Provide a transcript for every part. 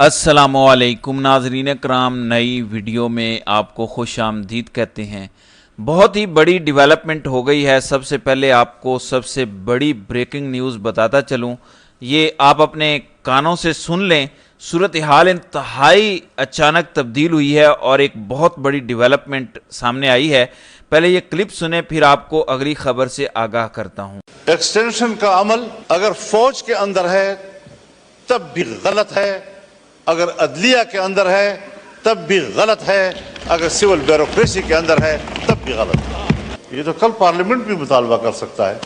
السلام علیکم ناظرین کرام، نئی ویڈیو میں آپ کو خوش آمدید کہتے ہیں۔ بہت ہی بڑی ڈیولپمنٹ ہو گئی ہے۔ سب سے پہلے آپ کو سب سے بڑی بریکنگ نیوز بتاتا چلوں، یہ آپ اپنے کانوں سے سن لیں۔ صورتحال انتہائی اچانک تبدیل ہوئی ہے اور ایک بہت بڑی ڈیولپمنٹ سامنے آئی ہے۔ پہلے یہ کلپ سنیں، پھر آپ کو اگلی خبر سے آگاہ کرتا ہوں۔ ایکسٹینشن کا عمل اگر فوج کے اندر ہے تب بھی غلط ہے، اگر عدلیہ کے اندر ہے تب بھی غلط ہے، اگر سول بیوروکریسی کے اندر ہے تب بھی غلط ہے۔ یہ تو کل پارلیمنٹ بھی مطالبہ کر سکتا ہے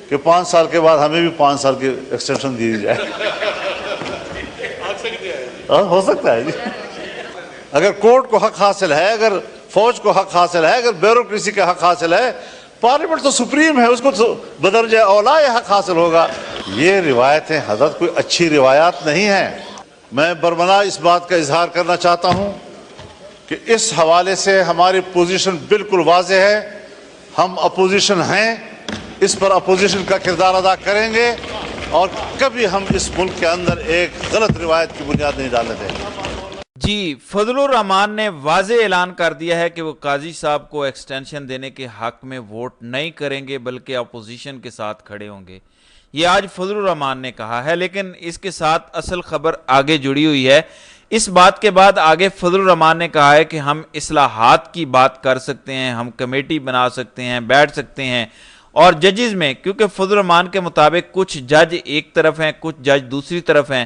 کہ 5 سال کے بعد ہمیں بھی 5 سال کی ایکسٹینشن دی جائے۔ ہو سکتا ہے جی، اگر کورٹ کو حق حاصل ہے، اگر فوج کو حق حاصل ہے، اگر بیوروکریسی کا حق حاصل ہے، پارلیمنٹ تو سپریم ہے، اس کو تو بدرجہ اولا حق حاصل ہوگا۔ یہ روایتیں حضرت کوئی اچھی روایات نہیں ہیں۔ میں برملا اس بات کا اظہار کرنا چاہتا ہوں کہ اس حوالے سے ہماری پوزیشن بالکل واضح ہے۔ ہم اپوزیشن ہیں، اس پر اپوزیشن کا کردار ادا کریں گے اور کبھی ہم اس ملک کے اندر ایک غلط روایت کی بنیاد نہیں ڈالنے دیں گے۔ جی، فضل الرحمان نے واضح اعلان کر دیا ہے کہ وہ قاضی صاحب کو ایکسٹینشن دینے کے حق میں ووٹ نہیں کریں گے بلکہ اپوزیشن کے ساتھ کھڑے ہوں گے۔ یہ آج فضل الرحمان نے کہا ہے، لیکن اس کے ساتھ اصل خبر آگے جڑی ہوئی ہے۔ اس بات کے بعد آگے فضل الرحمان نے کہا ہے کہ ہم اصلاحات کی بات کر سکتے ہیں، ہم کمیٹی بنا سکتے ہیں، بیٹھ سکتے ہیں، اور ججز میں، کیونکہ فضل الرحمان کے مطابق کچھ جج ایک طرف ہیں، کچھ جج دوسری طرف ہیں،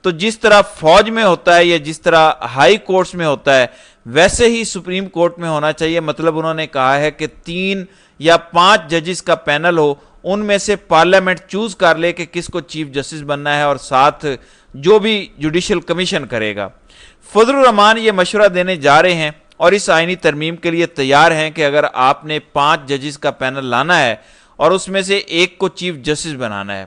تو جس طرح فوج میں ہوتا ہے یا جس طرح ہائی کورٹس میں ہوتا ہے ویسے ہی سپریم کورٹ میں ہونا چاہیے۔ مطلب انہوں نے کہا ہے کہ 3 یا 5 ججز کا پینل ہو، ان میں سے پارلیمنٹ چوز کر لے کہ کس کو چیف جسٹس بننا ہے اور ساتھ جو بھی جوڈیشل کمیشن کرے گا۔ فضل الرحمان یہ مشورہ دینے جا رہے ہیں اور اس آئینی ترمیم کے لیے تیار ہیں کہ اگر آپ نے 5 ججز کا پینل لانا ہے اور اس میں سے ایک کو چیف جسٹس بنانا ہے۔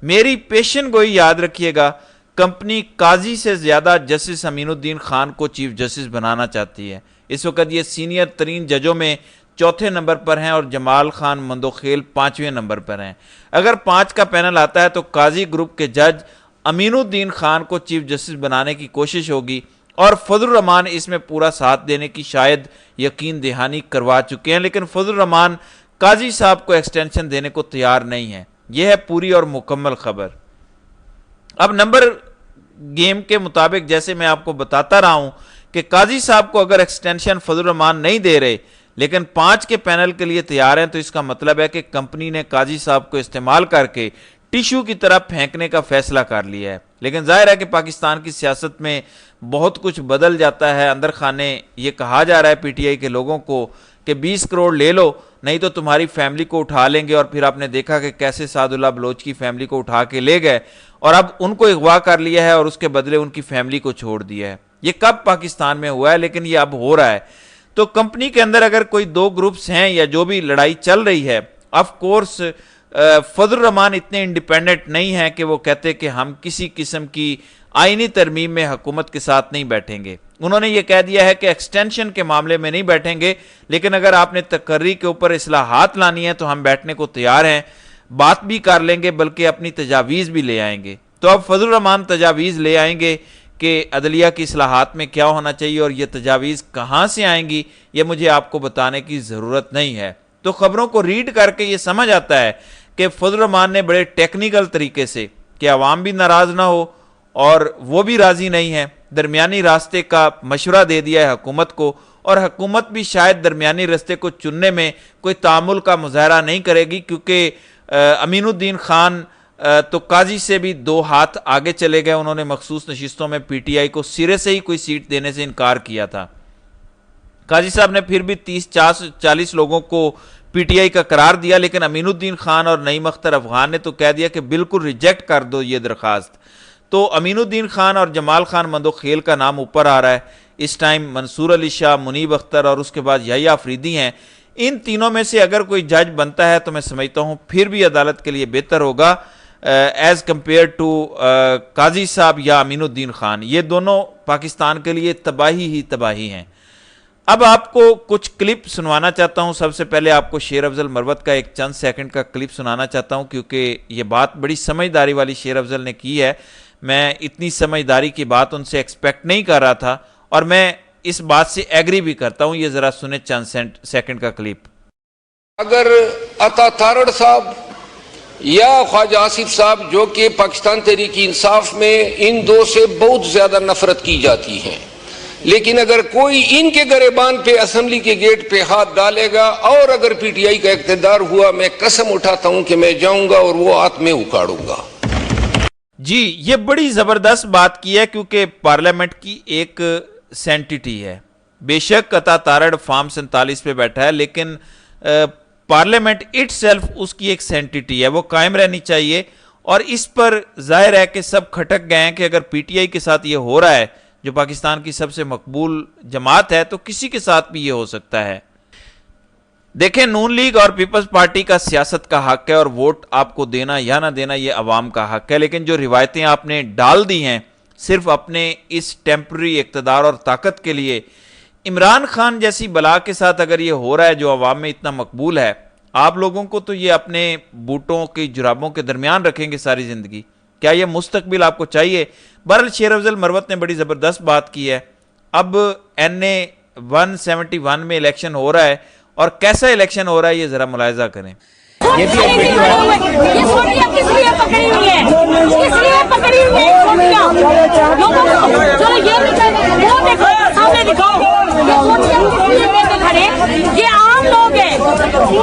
میری پیشن گوئی یاد رکھیے گا، کمپنی قاضی سے زیادہ جسٹس امین الدین خان کو چیف جسٹس بنانا چاہتی ہے۔ اس وقت یہ سینئر ترین ججوں میں 4تھے نمبر پر ہیں اور جمال خان مندوخیل 5ویں نمبر پر ہیں۔ اگر 5 کا پینل آتا ہے تو قاضی گروپ کے جج امین الدین خان کو چیف جسٹس بنانے کی کوشش ہوگی اور فضل الرحمان اس میں پورا ساتھ دینے کی شاید یقین دہانی کروا چکے ہیں، لیکن فضل الرحمان قاضی صاحب کو ایکسٹینشن دینے کو تیار نہیں ہے۔ یہ ہے پوری اور مکمل خبر۔ اب نمبر گیم کے مطابق جیسے میں آپ کو بتاتا رہا ہوں کہ قاضی صاحب کو اگر ایکسٹینشن فضل الرحمان نہیں دے رہے لیکن 5 کے پینل کے لیے تیار ہیں، تو اس کا مطلب ہے کہ کمپنی نے قاضی صاحب کو استعمال کر کے ٹیشو کی طرح پھینکنے کا فیصلہ کر لیا ہے۔ لیکن ظاہر ہے کہ پاکستان کی سیاست میں بہت کچھ بدل جاتا ہے۔ اندر خانے یہ کہا جا رہا ہے پی ٹی آئی کے لوگوں کو کہ 20 کروڑ لے لو نہیں تو تمہاری فیملی کو اٹھا لیں گے، اور پھر آپ نے دیکھا کہ کیسے سعد اللہ بلوچ کی فیملی کو اٹھا کے لے گئے اور اب ان کو اغوا کر لیا ہے اور اس کے بدلے ان کی فیملی کو چھوڑ دیا ہے۔ یہ کب پاکستان میں ہوا ہے، لیکن یہ اب ہو رہا ہے۔ تو کمپنی کے اندر اگر کوئی 2 گروپس ہیں یا جو بھی لڑائی چل رہی ہے، آف کورس فضل الرحمان اتنے انڈیپینڈنٹ نہیں ہیں کہ وہ کہتے کہ ہم کسی قسم کی آئینی ترمیم میں حکومت کے ساتھ نہیں بیٹھیں گے۔ انہوں نے یہ کہہ دیا ہے کہ ایکسٹینشن کے معاملے میں نہیں بیٹھیں گے، لیکن اگر آپ نے تقرری کے اوپر اصلاحات لانی ہے تو ہم بیٹھنے کو تیار ہیں، بات بھی کر لیں گے، بلکہ اپنی تجاویز بھی لے آئیں گے۔ تو اب فضل الرحمان تجاویز لے آئیں گے کہ عدلیہ کی اصلاحات میں کیا ہونا چاہیے، اور یہ تجاویز کہاں سے آئیں گی یہ مجھے آپ کو بتانے کی ضرورت نہیں ہے۔ تو خبروں کو ریڈ کر کے یہ سمجھ آتا ہے کہ فضل الرحمان نے بڑے ٹیکنیکل طریقے سے کہ عوام بھی ناراض نہ ہو اور وہ بھی راضی نہیں ہے، درمیانی راستے کا مشورہ دے دیا ہے حکومت کو، اور حکومت بھی شاید درمیانی راستے کو چننے میں کوئی تعامل کا مظاہرہ نہیں کرے گی، کیونکہ امین الدین خان تو قاضی سے بھی 2 ہاتھ آگے چلے گئے۔ انہوں نے مخصوص نشستوں میں پی ٹی آئی کو سرے سے ہی کوئی سیٹ دینے سے انکار کیا تھا۔ قاضی صاحب نے پھر بھی 30-40 لوگوں کو پی ٹی آئی کا قرار دیا، لیکن امین الدین خان اور نعیم اختر افغان نے تو کہہ دیا کہ بالکل ریجیکٹ کر دو یہ درخواست۔ تو امین الدین خان اور جمال خان مندوخیل کا نام اوپر آ رہا ہے اس ٹائم۔ منصور علی شاہ، منیب اختر اور اس کے بعد یحییٰ آفریدی ہیں۔ ان تینوں میں سے اگر کوئی جج بنتا ہے تو میں سمجھتا ہوں پھر بھی عدالت کے لیے بہتر ہوگا ایز کمپیئر ٹو قاضی صاحب یا امین الدین خان۔ یہ دونوں پاکستان کے لیے تباہی ہی تباہی ہیں۔ اب آپ کو کچھ کلپ سنوانا چاہتا ہوں۔ سب سے پہلے آپ کو شیر افضل مروت کا ایک چند سیکنڈ کا کلپ سنانا چاہتا ہوں، کیونکہ یہ بات بڑی سمجھداری والی شیر افضل نے کی ہے۔ میں اتنی سمجھداری کی بات ان سے ایکسپیکٹ نہیں کر رہا تھا، اور میں اس بات سے ایگری بھی کرتا ہوں۔ یہ ذرا سنیں چند سیکنڈ کا کلپ۔ اگر عطا تارڑ صاحب یا خواجہ آصف صاحب، جو کہ پاکستان تحریک انصاف میں ان دو سے بہت زیادہ نفرت کی جاتی ہے، لیکن اگر کوئی ان کے گریبان پہ اسمبلی کے گیٹ پہ ہاتھ ڈالے گا اور اگر پی ٹی آئی کا اقتدار ہوا، میں قسم اٹھاتا ہوں کہ میں جاؤں گا اور وہ ہاتھ میں اکھاڑوں گا۔ جی، یہ بڑی زبردست بات کی ہے، کیونکہ پارلیمنٹ کی ایک سینٹیٹی ہے۔ بے شک عطا تارڑ فارم 47 پہ بیٹھا ہے، لیکن پارلیمنٹ اٹ سیلف اس کی ایک سینٹیٹی ہے، وہ قائم رہنی چاہیے۔ اور اس پر ظاہر ہے کہ سب کھٹک گئے ہیں کہ اگر پی ٹی آئی کے ساتھ یہ ہو رہا ہے، جو پاکستان کی سب سے مقبول جماعت ہے، تو کسی کے ساتھ بھی یہ ہو سکتا ہے۔ دیکھیں، نون لیگ اور پیپلز پارٹی کا سیاست کا حق ہے، اور ووٹ آپ کو دینا یا نہ دینا یہ عوام کا حق ہے، لیکن جو روایتیں آپ نے ڈال دی ہیں صرف اپنے اس ٹیمپرری اقتدار اور طاقت کے لیے، عمران خان جیسی بلا کے ساتھ اگر یہ ہو رہا ہے جو عوام میں اتنا مقبول ہے، آپ لوگوں کو تو یہ اپنے بوٹوں کی جرابوں کے درمیان رکھیں گے ساری زندگی؟ کیا یہ مستقبل آپ کو چاہیے؟ بہرحال شیر افضل مروت نے بڑی زبردست بات کی ہے۔ اب NA 171 میں الیکشن ہو رہا ہے، اور کیسا الیکشن ہو رہا ہے یہ ذرا ملاحظہ کریں۔ یہ سونیا کس لیے پکڑی ہوئی ہے؟ کس لیے پکڑی ہوئی ہے سونیا؟ لوگوں کو چلو یہ وہ دیکھو، سامنے دکھاؤ، یہ سونیا کس لیے لے کے کھڑے؟ یہ عام لوگ ہیں،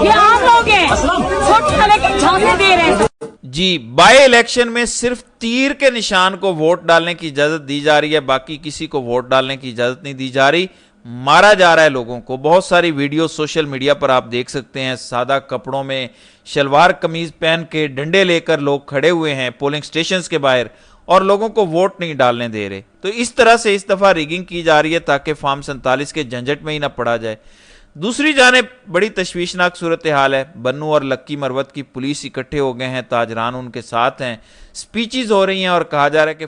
یہ عام لوگ ہیں، سونیا لے کے جھانسے دے رہے ہیں۔ جی، بائی الیکشن میں صرف تیر کے نشان کو ووٹ ڈالنے کی اجازت دی جا رہی ہے، باقی کسی کو ووٹ ڈالنے کی اجازت نہیں دی جا رہی۔ مارا جا رہا ہے لوگوں کو۔ بہت ساری ویڈیو سوشل میڈیا پر آپ دیکھ سکتے ہیں، سادہ کپڑوں میں شلوار قمیض پہن کے ڈنڈے لے کر لوگ کھڑے ہوئے ہیں پولنگ سٹیشنز کے باہر، اور لوگوں کو ووٹ نہیں ڈالنے دے رہے۔ تو اس طرح سے اس دفعہ ریگنگ کی جا رہی ہے تاکہ فارم 47 کے جھنجٹ میں ہی نہ پڑا جائے۔ دوسری جانب بڑی تشویشناک صورتحال ہے، بنو اور لکی مروت کی پولیس اکٹھے ہو گئے ہیں، تاجران ان کے ساتھ ہیں، سپیچز ہو رہی ہیں، اور کہا جا رہا ہے کہ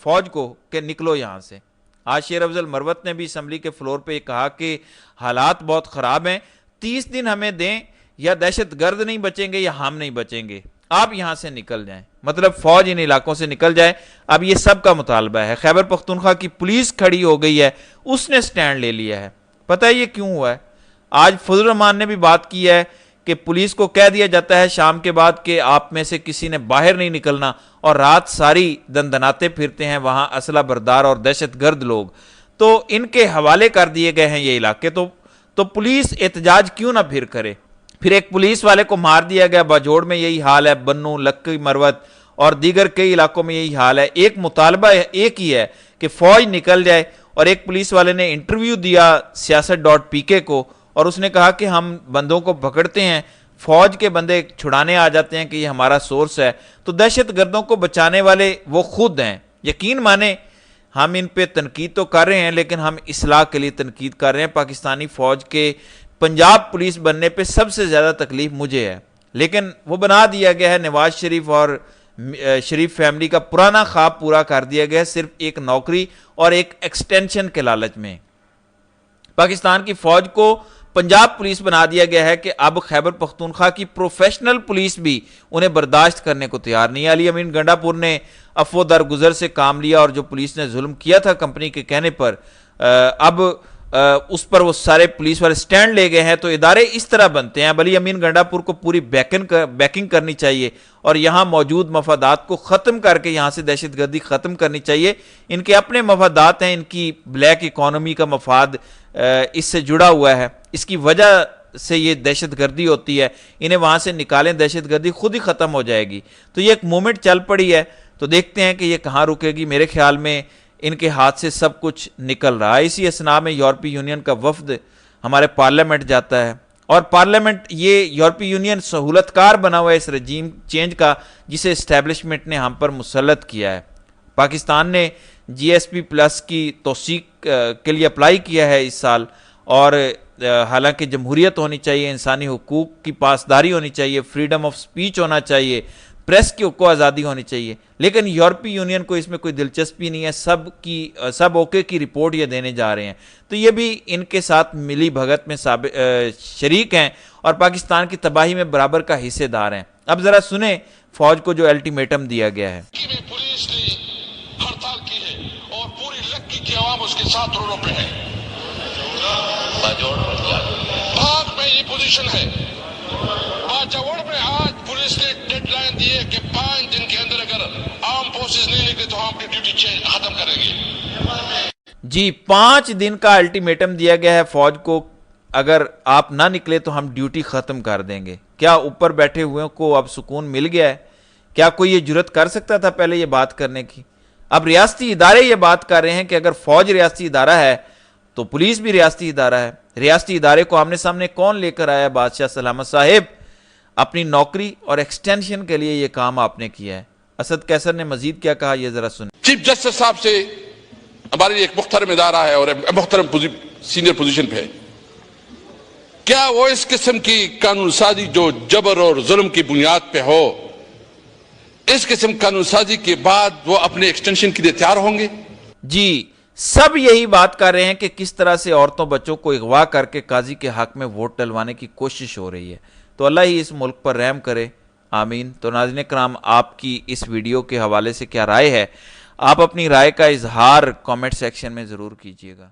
فوج کو کہ نکلو یہاں سے۔ آج شیر افضل مروت نے بھی اسمبلی کے فلور پہ یہ کہا کہ حالات بہت خراب ہیں، 30 دن ہمیں دیں، یا دہشت گرد نہیں بچیں گے یا ہم نہیں بچیں گے، آپ یہاں سے نکل جائیں، مطلب فوج ان علاقوں سے نکل جائے۔ اب یہ سب کا مطالبہ ہے۔ خیبر پختونخوا کی پولیس کھڑی ہو گئی ہے، اس نے سٹینڈ لے لیا ہے۔ پتہ ہے یہ کیوں ہوا ہے؟ آج فضل الرحمان نے بھی بات کی ہے کہ پولیس کو کہہ دیا جاتا ہے شام کے بعد کہ آپ میں سے کسی نے باہر نہیں نکلنا، اور رات ساری دندناتے پھرتے ہیں وہاں اسلحہ بردار اور دہشت گرد لوگ، تو ان کے حوالے کر دیے گئے ہیں یہ علاقے۔ تو پولیس احتجاج کیوں نہ پھر کرے؟ پھر ایک پولیس والے کو مار دیا گیا، باجوڑ میں یہی حال ہے، بنو، لکی مروت اور دیگر کئی علاقوں میں یہی حال ہے۔ ایک مطالبہ ایک ہی ہے کہ فوج نکل جائے، اور ایک پولیس والے نے انٹرویو دیا سیاست.pk کو، اور اس نے کہا کہ ہم بندوں کو پکڑتے ہیں، فوج کے بندے چھڑانے آ جاتے ہیں کہ یہ ہمارا سورس ہے، تو دہشت گردوں کو بچانے والے وہ خود ہیں۔ یقین مانیں، ہم ان پہ تنقید تو کر رہے ہیں، لیکن ہم اصلاح کے لیے تنقید کر رہے ہیں۔ پاکستانی فوج کے پنجاب پولیس بننے پہ سب سے زیادہ تکلیف مجھے ہے، لیکن وہ بنا دیا گیا ہے، نواز شریف اور شریف فیملی کا پرانا خواب پورا کر دیا گیا ہے، صرف ایک نوکری اور ایک ایکسٹینشن کے لالچ میں۔ پاکستان کی فوج کو پنجاب پولیس بنا دیا گیا ہے کہ اب خیبر پختونخوا کی پروفیشنل پولیس بھی انہیں برداشت کرنے کو تیار نہیں ہے۔ علی امین گنڈا پور نے افو درگزر سے کام لیا، اور جو پولیس نے ظلم کیا تھا کمپنی کے کہنے پر، اب اس پر وہ سارے پولیس والے سٹینڈ لے گئے ہیں۔ تو ادارے اس طرح بنتے ہیں۔ اب علی امین گنڈا پور کو پوری بیکنگ کرنی چاہیے، اور یہاں موجود مفادات کو ختم کر کے یہاں سے دہشت گردی ختم کرنی چاہیے۔ ان کے اپنے مفادات ہیں، ان کی بلیک اکانومی کا مفاد اس سے جڑا ہوا ہے، اس کی وجہ سے یہ دہشت گردی ہوتی ہے۔ انہیں وہاں سے نکالیں، دہشت گردی خود ہی ختم ہو جائے گی۔ تو یہ ایک مومنٹ چل پڑی ہے، تو دیکھتے ہیں کہ یہ کہاں رکے گی۔ میرے خیال میں ان کے ہاتھ سے سب کچھ نکل رہا ہے۔ اسی اسنا میں یورپی یونین کا وفد ہمارے پارلیمنٹ جاتا ہے، اور پارلیمنٹ یہ یورپی یونین سہولت کار بنا ہوا ہے اس رجیم چینج کا، جسے اسٹیبلشمنٹ نے ہم پر مسلط کیا ہے۔ پاکستان نے GSP+ کی توثیق کے لیے اپلائی کیا ہے اس سال، اور حالانکہ جمہوریت ہونی چاہیے، انسانی حقوق کی پاسداری ہونی چاہیے، فریڈم آف سپیچ ہونا چاہیے، پریس کی کو آزادی ہونی چاہیے، لیکن یورپی یونین کو اس میں کوئی دلچسپی نہیں ہے۔ سب اوکے کی رپورٹ یہ دینے جا رہے ہیں، تو یہ بھی ان کے ساتھ ملی بھگت میں شریک ہیں، اور پاکستان کی تباہی میں برابر کا حصے دار ہیں۔ اب ذرا سنیں فوج کو جو الٹیمیٹم دیا گیا ہے۔ پولیس نے اور پوری لکی کی عوام اس کے ساتھ روڈوں پہ ہے. بھاگ میں یہ پوزیشن ہے. باجوڑ میں آج پولیس نے ڈیڈ لائن دی ہے کہ 5 دن کے اندر اگر آرم فورسز نہیں نکلے تو ہم اپنی ڈیوٹی ختم کریں گے. جی 5 دن کا الٹیمیٹم دیا گیا ہے فوج کو، اگر آپ نہ نکلے تو ہم ڈیوٹی ختم کر دیں گے. کیا اوپر بیٹھے ہوئے کو اب سکون مل گیا ہے؟ کیا کوئی یہ جرت کر سکتا تھا پہلے یہ بات کرنے کی؟ اب ریاستی ادارے یہ بات کر رہے ہیں کہ اگر فوج ریاستی ادارہ ہے تو پولیس بھی ریاستی ادارہ ہے. ریاستی ادارے کو آمنے سامنے کون لے کر آیا؟ بادشاہ سلامت صاحب. اپنی نوکری اور ایکسٹینشن کے لیے یہ کام آپ نے کیا ہے. اسد قیصر نے مزید کیا کہا یہ ذرا سنیں. چیف جسٹس صاحب سے ہمارے لیے ایک محترم ادارہ ہے اور محترم سینئر پوزیشن پہ ہے. کیا وہ اس قسم کی قانون سازی جو جبر اور ظلم کی بنیاد پہ ہو، اس قسم قانون سازی کے بعد وہ اپنے ایکسٹینشن کے لیے تیار ہوں گے؟ جی سب یہی بات کر رہے ہیں کہ کس طرح سے عورتوں بچوں کو اغوا کر کے قاضی کے حق میں ووٹ ڈلوانے کی کوشش ہو رہی ہے. تو اللہ ہی اس ملک پر رحم کرے، آمین. تو ناظرین کرام، آپ کی اس ویڈیو کے حوالے سے کیا رائے ہے؟ آپ اپنی رائے کا اظہار کامنٹ سیکشن میں ضرور کیجیے گا.